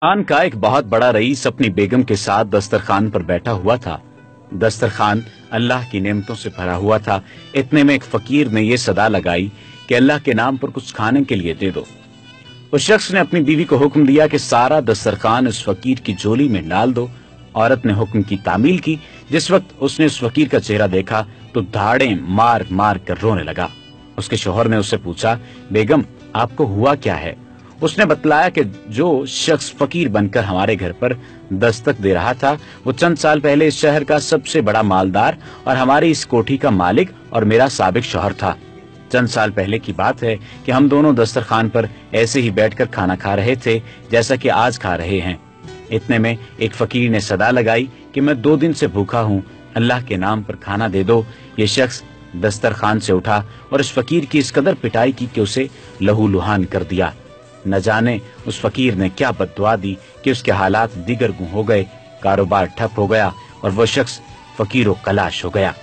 खान का एक बहुत बड़ा रईस अपनी बेगम के साथ दस्तरखान पर बैठा हुआ था। दस्तरखान अल्लाह की नेमतों से भरा हुआ था। इतने में एक फकीर ने यह सदा लगाई कि अल्लाह के नाम पर कुछ खाने के लिए दे दो। उस शख्स ने अपनी बीवी को हुक्म दिया कि सारा दस्तरखान उस फकीर की झोली में डाल दो। औरत ने हुक्म की तामील की। जिस वक्त उसने उस फकीर का चेहरा देखा तो धाड़े मार मार कर रोने लगा। उसके शौहर ने उससे पूछा, बेगम आपको हुआ क्या है? उसने बतलाया कि जो शख्स फकीर बनकर हमारे घर पर दस्तक दे रहा था वो चंद साल पहले इस शहर का सबसे बड़ा मालदार और हमारी इस कोठी का मालिक और मेरा साबिक शौहर था। चंद साल पहले की बात है कि हम दोनों दस्तरखान पर ऐसे ही बैठकर खाना खा रहे थे जैसा कि आज खा रहे हैं। इतने में एक फकीर ने सदा लगाई कि मैं 2 दिन से भूखा हूँ, अल्लाह के नाम पर खाना दे दो। ये शख्स दस्तरखान से उठा और उस फकीर की इस कदर पिटाई की कि उसे लहूलुहान कर दिया। न जाने उस फकीर ने क्या बद्दुआ दी कि उसके हालात दिगर गुं हो गए, कारोबार ठप हो गया और वो शख्स फकीरो कलाश हो गया।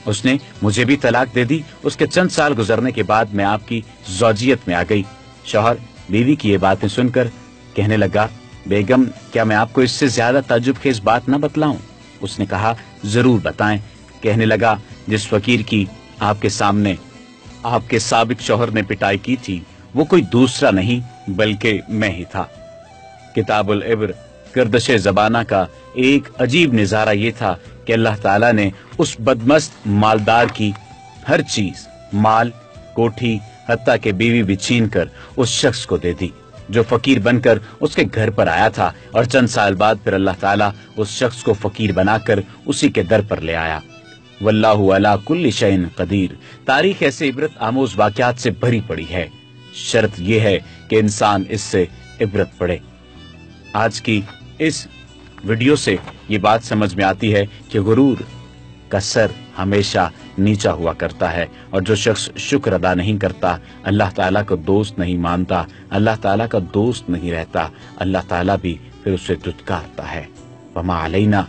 उसने मुझे भी तलाक दे दी। उसके चंद साल गुजरने के बाद मैं आपकी ज़ौजियत में आ गई। शौहर बीवी की ये बातें सुनकर कहने लगा, बेगम क्या मैं आपको इससे ज्यादा ताज्जुबखेज बात न बतलाऊं? उसने कहा, जरूर बताएं। कहने लगा, जिस फकीर की आपके सामने आपके साबिक शौहर ने पिटाई की थी वो कोई दूसरा नहीं बल्कि मैं ही था। किताबुल इब्र गर्दशे ज़बाना का एक अजीब नज़ारा ये था कि अल्लाह ताला ने उस बदमस्त मालदार की हर चीज, माल, कोठी, हत्ता के बीवी भी छीन कर उस शख्स को दे दी जो फकीर बनकर उसके घर पर आया था। और चंद साल बाद फिर अल्लाह ताला उस शख्स को फकीर बनाकर उसी के दर पर ले आया। वल्लाहु अला कुल्ली शैइन कदीर। तारीख ऐसे इबरत आमोज वाक़यात से भरी पड़ी है। शर्त यह है कि इंसान इससे इबरत पड़े। आज की इस वीडियो से ये बात समझ में आती है कि गुरूर का सर हमेशा नीचा हुआ करता है और जो शख्स शुक्र अदा नहीं करता, अल्लाह ताला को दोस्त नहीं मानता, अल्लाह ताला का दोस्त नहीं रहता, अल्लाह ताला भी फिर उसे दुत्कारता है। वमा अलैना